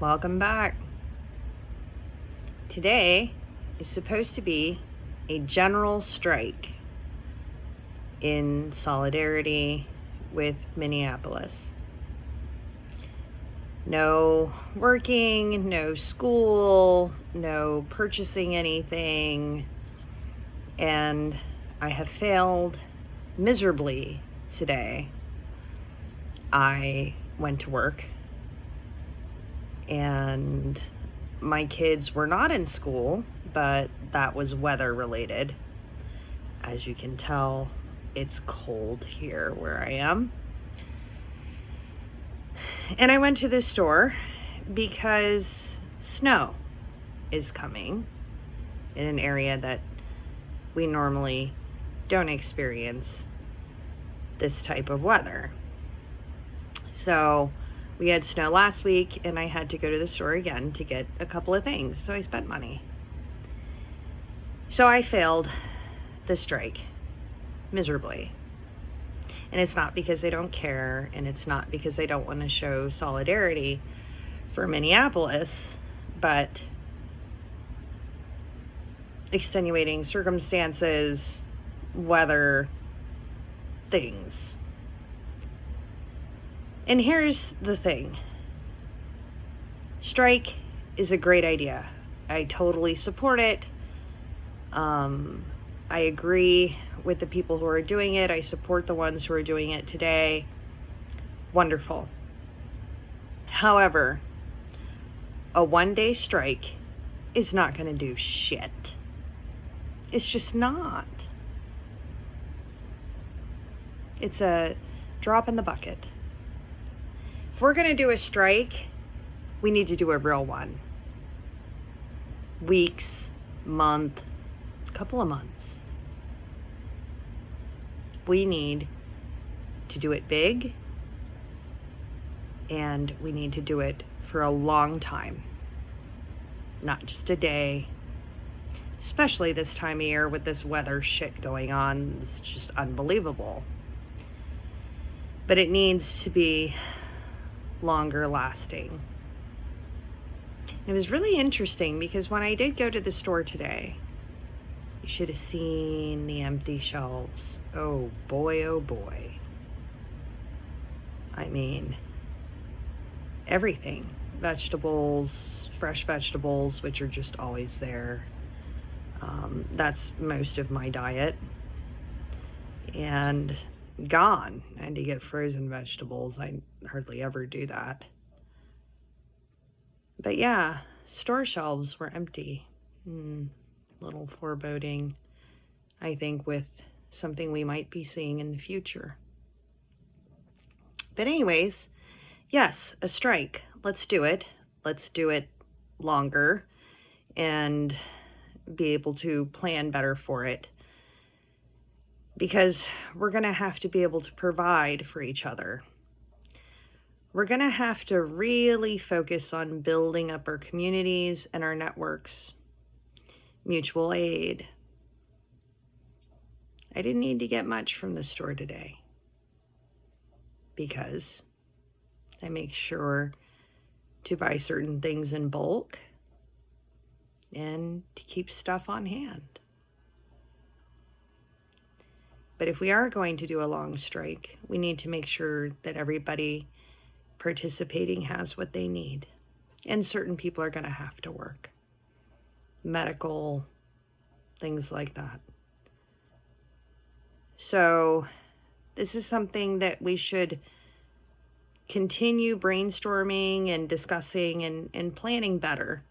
Welcome back. Today is supposed to be a general strike in solidarity with Minneapolis. No working, no school, no purchasing anything, and I have failed miserably today. I went to work and my kids were not in school, but that was weather related. As you can tell, it's cold here where I am. And I went to the store because snow is coming in an area that we normally don't experience this type of weather. So we had snow last week and I had to go to the store again to get a couple of things. So I spent money. So I failed the strike miserably. And it's not because they don't care, and it's not because they don't want to show solidarity for Minneapolis, but extenuating circumstances, weather, things. And here's the thing. Strike is a great idea. I totally support it. I agree with the people who are doing it. I support the ones who are doing it today. Wonderful. However, a one-day strike is not going to do shit. It's just not. It's a drop in the bucket. If we're going to do a strike, we need to do a real one. Weeks, month, couple of months. We need to do it big, and we need to do it for a long time, not just a day, especially this time of year with this weather shit going on. It's just unbelievable. But it needs to be longer lasting. It was really interesting because when I did go to the store today, you should have seen the empty shelves. Oh boy, oh boy. I mean, everything. Vegetables, fresh vegetables, which are just always there. That's most of my diet. And gone. I had to get frozen vegetables. I hardly ever do that. But yeah, store shelves were empty. Little foreboding, I think, with something we might be seeing in the future. But anyways, yes, a strike. Let's do it. Let's do it longer and be able to plan better for it. Because we're going to have to be able to provide for each other. We're going to have to really focus on building up our communities and our networks. Mutual aid. I didn't need to get much from the store today because I make sure to buy certain things in bulk and to keep stuff on hand. But if we are going to do a long strike, we need to make sure that everybody participating has what they need. And certain people are going to have to work. Medical, things like that. So this is something that we should continue brainstorming and discussing and planning better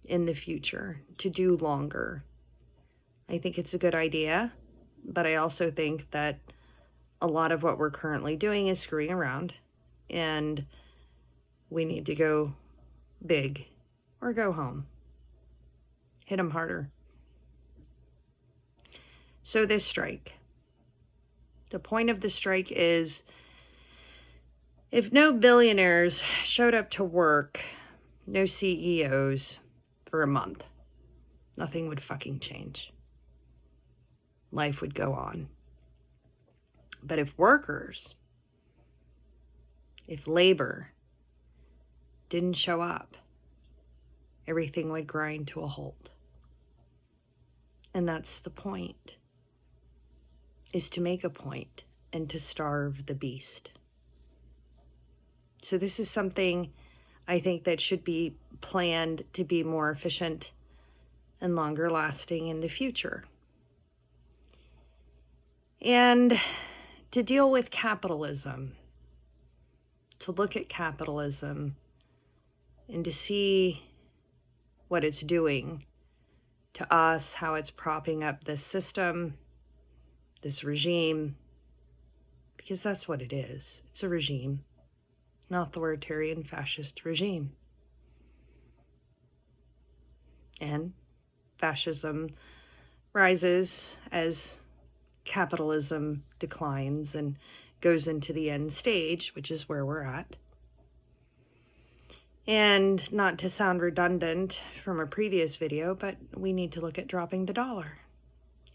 in the future to do longer. I think it's a good idea, but I also think that a lot of what we're currently doing is screwing around, and we need to go big or go home. Hit them harder. So this strike. The point of the strike is if no billionaires showed up to work, no CEOs for a month, nothing would fucking change. Life would go on. But if workers, if labor didn't show up, everything would grind to a halt. And that's the point, is to make a point and to starve the beast. So this is something I think that should be planned to be more efficient and longer lasting in the future. And to deal with capitalism, to look at capitalism and to see what it's doing to us, how it's propping up this system, this regime, because that's what it is. It's a regime, an authoritarian fascist regime. And fascism rises as capitalism declines and goes into the end stage, which is where we're at. And not to sound redundant from a previous video, but we need to look at dropping the dollar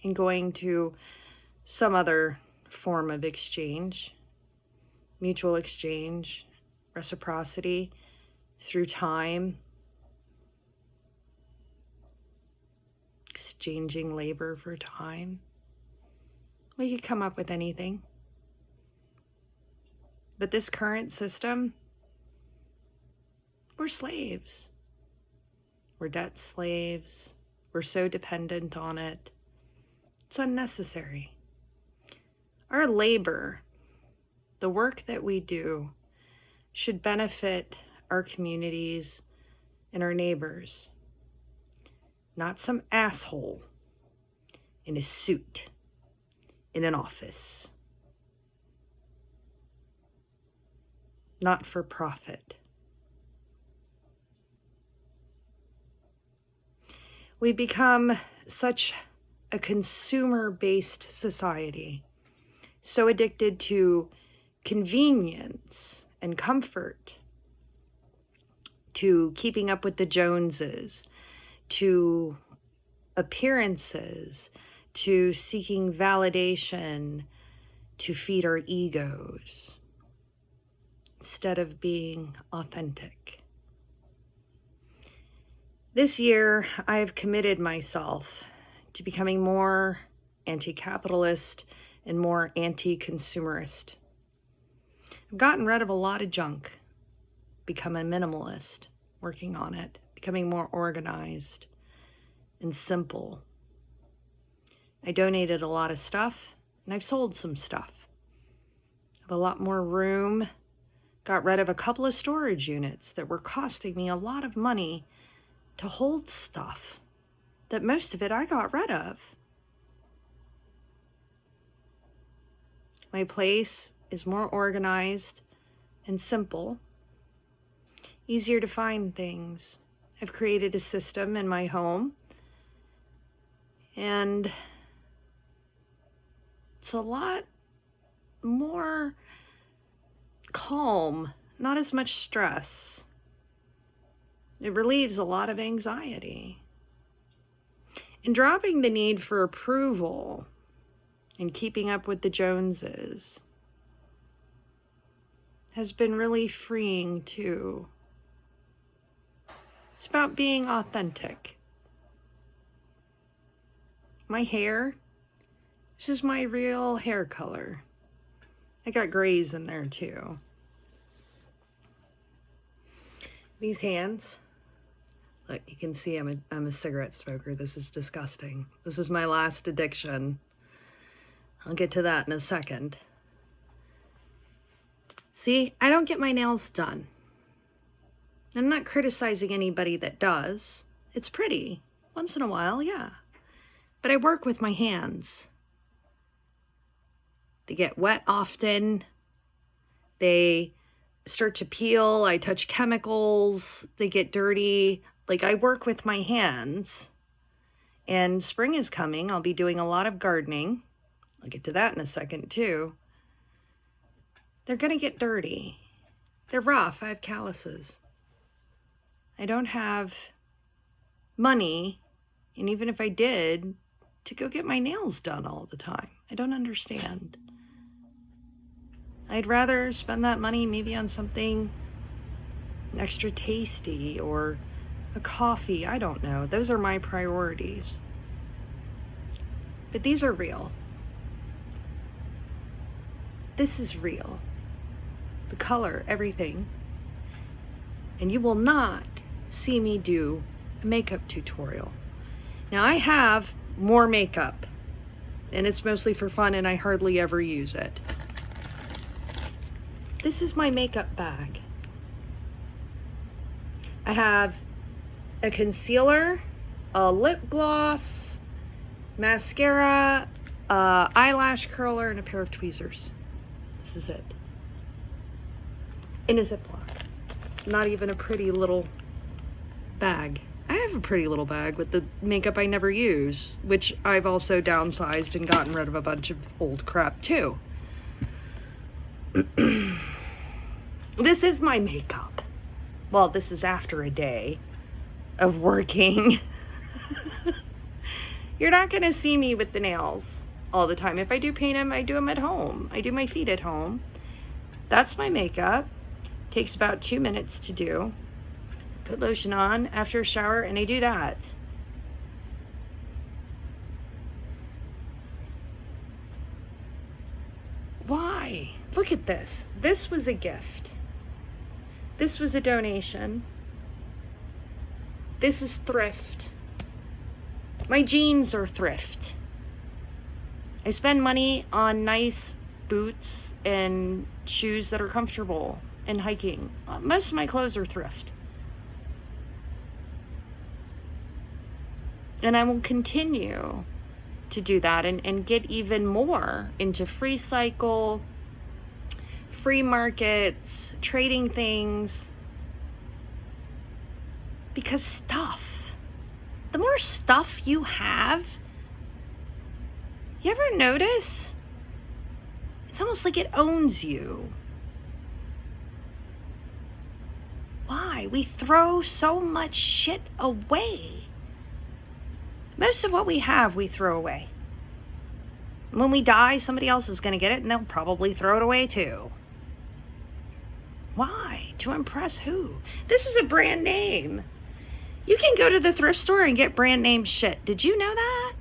and going to some other form of exchange, mutual exchange, reciprocity through time, exchanging labor for time. We could come up with anything. But this current system, we're slaves. We're debt slaves. We're so dependent on it. It's unnecessary. Our labor, the work that we do, should benefit our communities and our neighbors, not some asshole in a suit in an office. Not for profit. We become such a consumer-based society, so addicted to convenience and comfort, to keeping up with the Joneses, to appearances, to seeking validation, to feed our egos, instead of being authentic. This year, I have committed myself to becoming more anti-capitalist and more anti-consumerist. I've gotten rid of a lot of junk, become a minimalist, working on it, becoming more organized and simple. I donated a lot of stuff, and I've sold some stuff. I have a lot more room, got rid of a couple of storage units that were costing me a lot of money to hold stuff that most of it I got rid of. My place is more organized and simple, easier to find things. I've created a system in my home, and it's a lot more calm, not as much stress. It relieves a lot of anxiety. And dropping the need for approval and keeping up with the Joneses has been really freeing too. It's about being authentic. My hair, this is my real hair color. I got grays in there too. These hands, look, you can see I'm a cigarette smoker. This is disgusting. This is my last addiction. I'll get to that in a second. See, I don't get my nails done. I'm not criticizing anybody that does. It's pretty. Once in a while, yeah. But I work with my hands. They get wet often. They start to peel. I touch chemicals. They get dirty. Like, I work with my hands. And spring is coming. I'll be doing a lot of gardening. I'll get to that in a second, too. They're going to get dirty. They're rough. I have calluses. I don't have money, and even if I did, to go get my nails done all the time. I don't understand. I'd rather spend that money maybe on something an extra tasty, or a coffee. I don't know. Those are my priorities. But these are real. This is real. The color, everything. And you will not see me do a makeup tutorial. Now, I have more makeup, and it's mostly for fun, and I hardly ever use it. This is my makeup bag. I have a concealer, a lip gloss, mascara, eyelash curler, and a pair of tweezers. This is it. In a Ziploc. Not even a pretty little bag. I have a pretty little bag with the makeup I never use, which I've also downsized and gotten rid of a bunch of old crap too. This is my makeup. Well, this is after a day of working. You're not gonna see me with the nails all the time. If I do paint them, I do them at home. I do my feet at home. That's my makeup. Takes about 2 minutes to do. Put lotion on after a shower, and I do that. Why? Look at this. This was a gift. This was a donation. This is thrift. My jeans are thrift. I spend money on nice boots and shoes that are comfortable and hiking. Most of my clothes are thrift. And I will continue to do that and get even more into free cycle, free markets, trading things. Because stuff, the more stuff you have, you ever notice? It's almost like it owns you. Why? We throw so much shit away. Most of what we have, we throw away. When we die, somebody else is going to get it, and they'll probably throw it away too. Why? To impress who? This is a brand name. You can go to the thrift store and get brand name shit. Did you know that?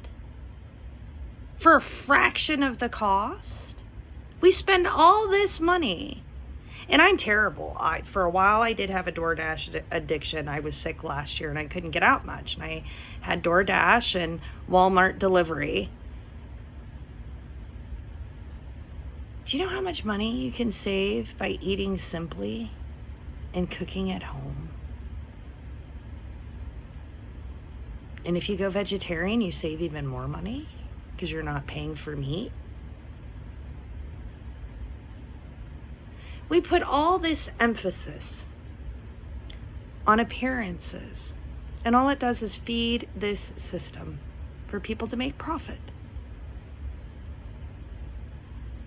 For a fraction of the cost? We spend all this money. And I'm terrible. For a while, I did have a DoorDash addiction. I was sick last year and I couldn't get out much. And I had DoorDash and Walmart delivery. Do you know how much money you can save by eating simply and cooking at home? And if you go vegetarian, you save even more money because you're not paying for meat. We put all this emphasis on appearances, and all it does is feed this system for people to make profit.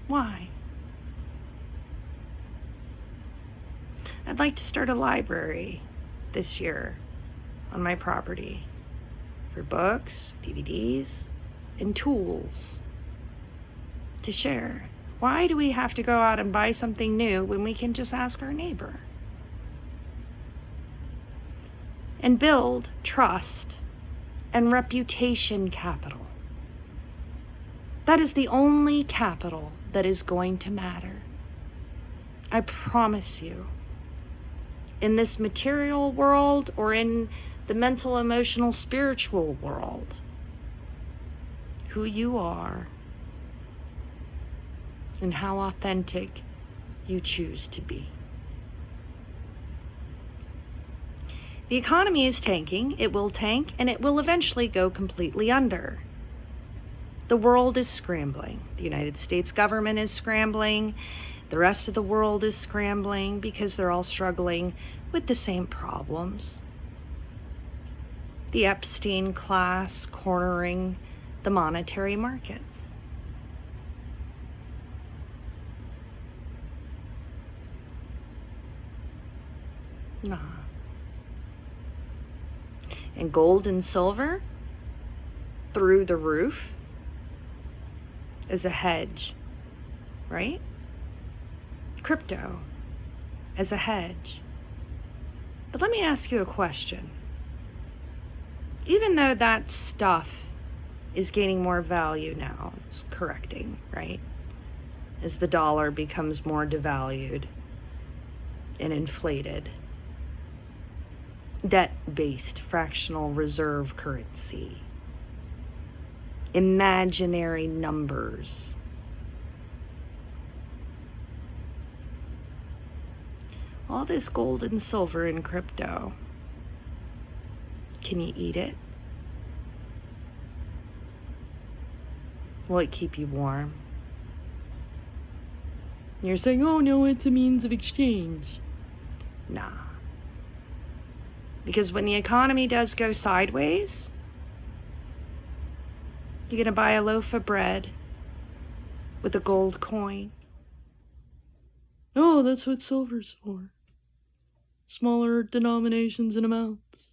Why? I'd like to start a library this year on my property for books, DVDs, and tools to share. Why do we have to go out and buy something new when we can just ask our neighbor? And build trust and reputation capital. That is the only capital that is going to matter. I promise you. In this material world or in the mental, emotional, spiritual world, who you are and how authentic you choose to be. The economy is tanking. It will tank, and it will eventually go completely under. The world is scrambling. The United States government is scrambling. The rest of the world is scrambling because they're all struggling with the same problems. The Epstein class cornering the monetary markets. Nah. And gold and silver through the roof as a hedge, right? Crypto as a hedge. But let me ask you a question. Even though that stuff is gaining more value now, it's correcting, right? As the dollar becomes more devalued and inflated. Debt-based fractional reserve currency. Imaginary numbers. All this gold and silver in crypto. Can you eat it? Will it keep you warm? You're saying, oh no, it's a means of exchange. Nah. Because when the economy does go sideways, you're gonna buy a loaf of bread with a gold coin. Oh, that's what silver's for. Smaller denominations and amounts.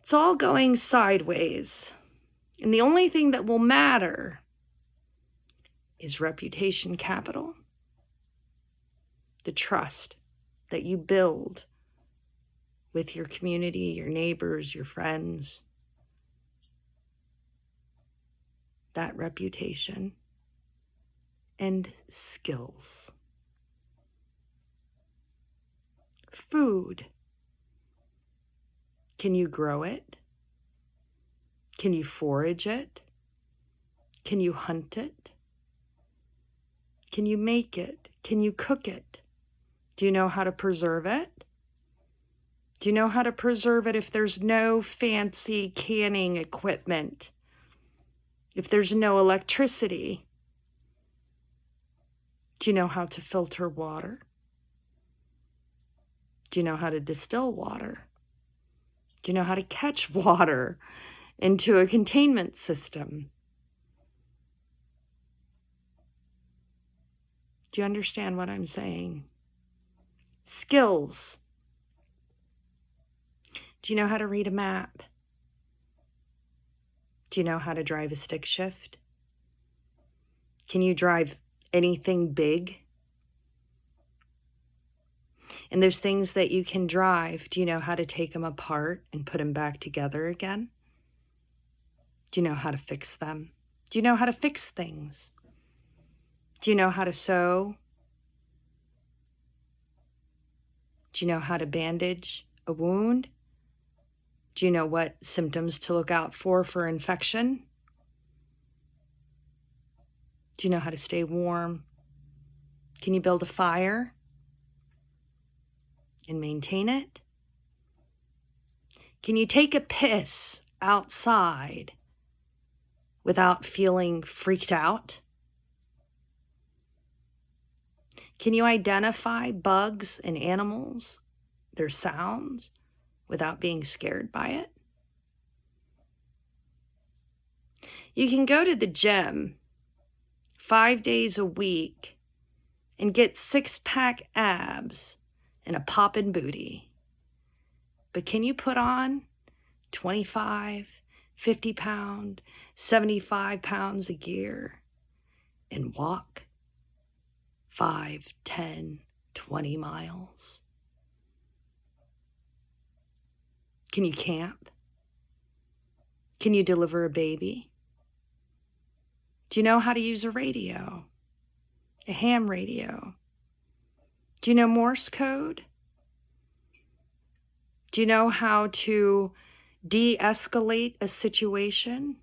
It's all going sideways. And the only thing that will matter is reputation capital. The trust that you build with your community, your neighbors, your friends. That reputation and skills. Food. Can you grow it? Can you forage it? Can you hunt it? Can you make it? Can you cook it? Do you know how to preserve it? Do you know how to preserve it if there's no fancy canning equipment? If there's no electricity? Do you know how to filter water? Do you know how to distill water? Do you know how to catch water into a containment system? Do you understand what I'm saying? Skills. Do you know how to read a map? Do you know how to drive a stick shift? Can you drive anything big? And those things that you can drive, do you know how to take them apart and put them back together again? Do you know how to fix them? Do you know how to fix things? Do you know how to sew? Do you know how to bandage a wound? Do you know what symptoms to look out for infection? Do you know how to stay warm? Can you build a fire and maintain it? Can you take a piss outside without feeling freaked out? Can you identify bugs and animals, their sounds, without being scared by it? You can go to the gym 5 days a week and get 6-pack abs and a poppin' booty. But can you put on 25, 50 pound, 75 pounds of gear and walk 5, 10, 20 miles? Can you camp? Can you deliver a baby? Do you know how to use a radio? A ham radio? Do you know Morse code? Do you know how to de-escalate a situation?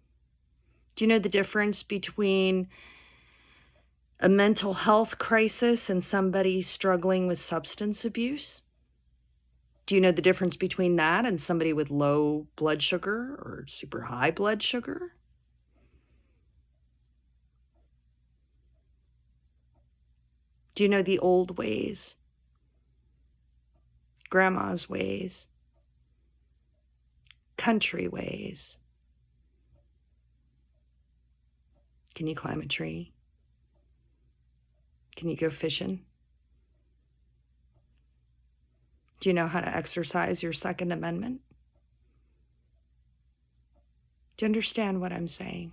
Do you know the difference between a mental health crisis and somebody struggling with substance abuse? Do you know the difference between that and somebody with low blood sugar or super high blood sugar? Do you know the old ways? Grandma's ways? Country ways? Can you climb a tree? Can you go fishing? Do you know how to exercise your Second Amendment? Do you understand what I'm saying?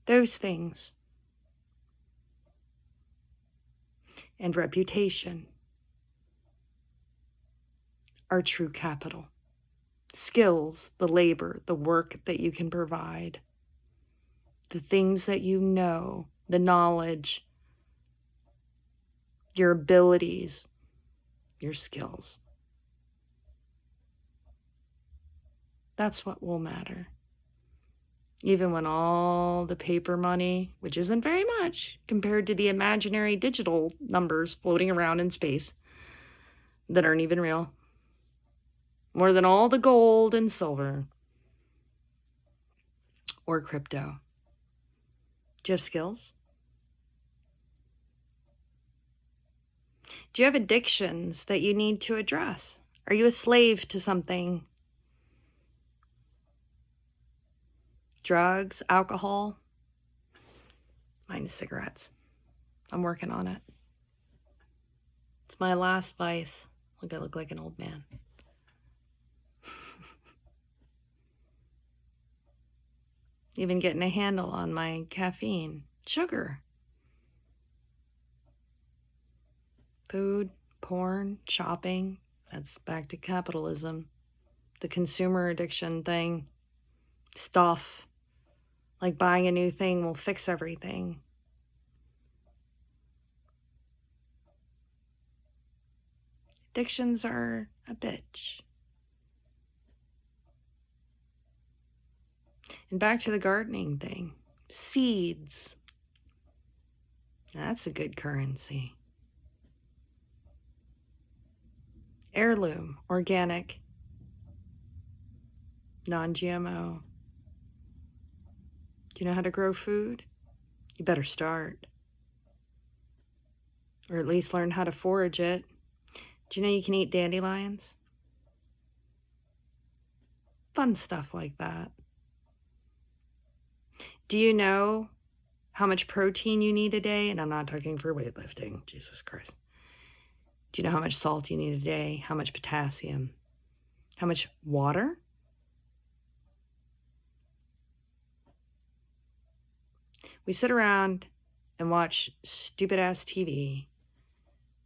Those things and reputation are true capital. Skills, the labor, the work that you can provide, the things that you know, the knowledge, your abilities, your skills. That's what will matter. Even when all the paper money, which isn't very much compared to the imaginary digital numbers floating around in space that aren't even real, more than all the gold and silver or crypto. Do you have skills? Do you have addictions that you need to address? Are you a slave to something? Drugs, alcohol? Mine is cigarettes. I'm working on it. It's my last vice. Look, I look like an old man. Even getting a handle on my caffeine. Sugar. Food, porn, shopping. That's back to capitalism. The consumer addiction thing. Stuff. Like buying a new thing will fix everything. Addictions are a bitch. And back to the gardening thing. Seeds. That's a good currency. Heirloom, organic, non-GMO. Do you know how to grow food? You better start. Or at least learn how to forage it. Do you know you can eat dandelions? Fun stuff like that. Do you know how much protein you need a day? And I'm not talking for weightlifting, Jesus Christ. Do you know how much salt you need a day? How much potassium? How much water? We sit around and watch stupid-ass TV,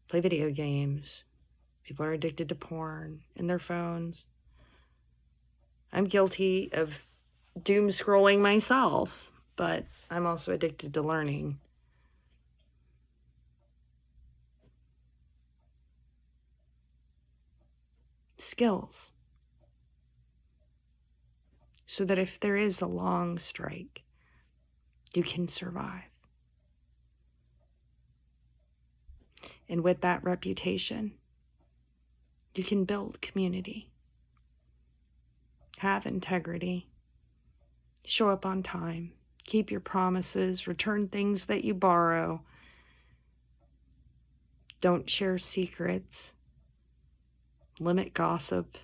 play video games. People are addicted to porn and their phones. I'm guilty of doom scrolling myself, but I'm also addicted to learning. Skills. So that if there is a long strike, you can survive. And with that reputation, you can build community, have integrity, show up on time, keep your promises, return things that you borrow, don't share secrets, limit gossip,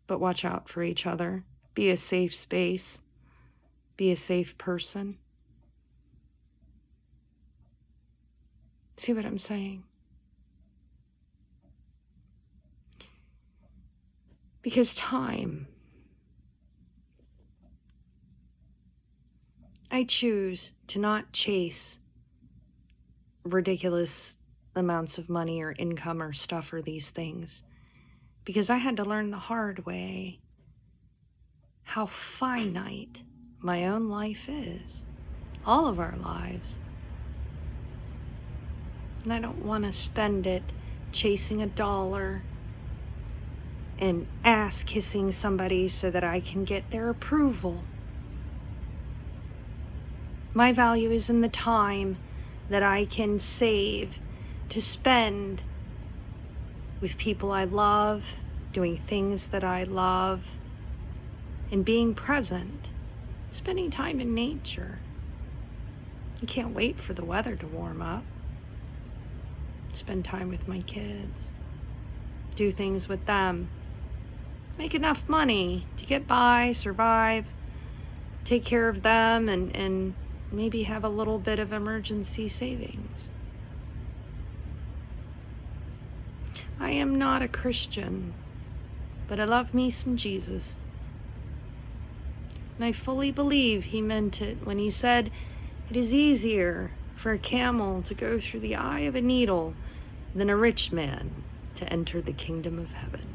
but watch out for each other. Be a safe space. Be a safe person. See what I'm saying? Because time, I choose to not chase ridiculous amounts of money or income or stuff or these things, because I had to learn the hard way how finite my own life is, all of our lives. And I don't want to spend it chasing a dollar and ass kissing somebody so that I can get their approval. My value is in the time that I can save to spend with people I love, doing things that I love, and being present, spending time in nature. I can't wait for the weather to warm up. Spend time with my kids, do things with them, make enough money to get by, survive, take care of them, and maybe have a little bit of emergency savings. I am not a Christian, but I love me some Jesus. And I fully believe he meant it when he said, "It is easier for a camel to go through the eye of a needle than a rich man to enter the kingdom of heaven.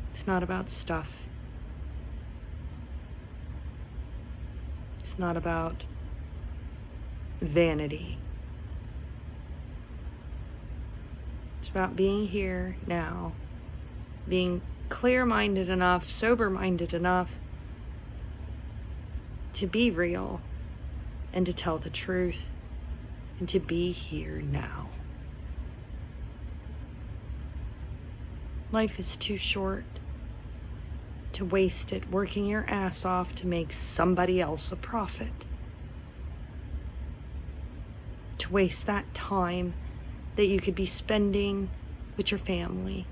It's not about stuff. It's not about vanity. It's about being here now, being clear-minded enough, sober-minded enough to be real and to tell the truth and to be here now. Life is too short to waste it working your ass off to make somebody else a profit. To waste that time that you could be spending with your family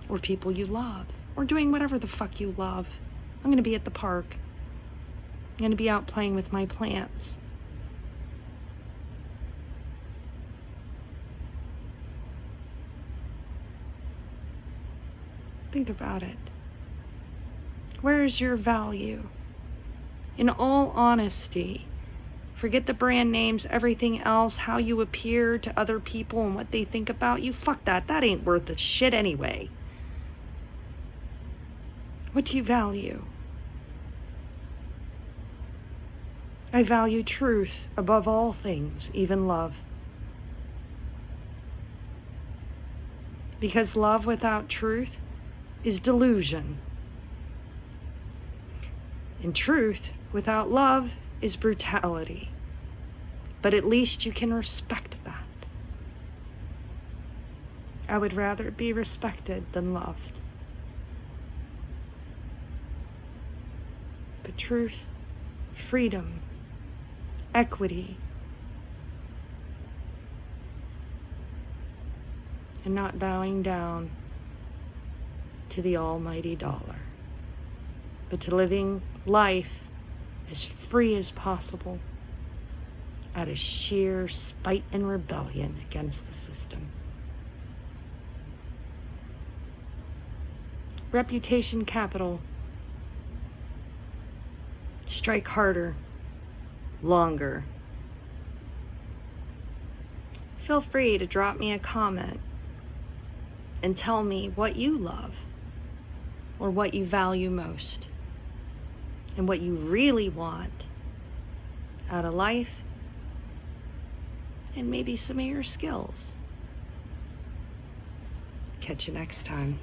or people you love or doing whatever the fuck you love. I'm gonna be at the park. I'm gonna be out playing with my plants. Think about it. Where is your value? In all honesty, forget the brand names, everything else, how you appear to other people and what they think about you. Fuck that. That ain't worth a shit anyway. What do you value? I value truth above all things, even love. Because love without truth is delusion. And truth without love is brutality. But at least you can respect that. I would rather be respected than loved. But truth, freedom, equity, and not bowing down to the almighty dollar, but to living life as free as possible out of sheer spite and rebellion against the system. Reputation capital. Strike harder, longer. Feel free to drop me a comment and tell me what you love or what you value most and what you really want out of life and maybe some of your skills. Catch you next time.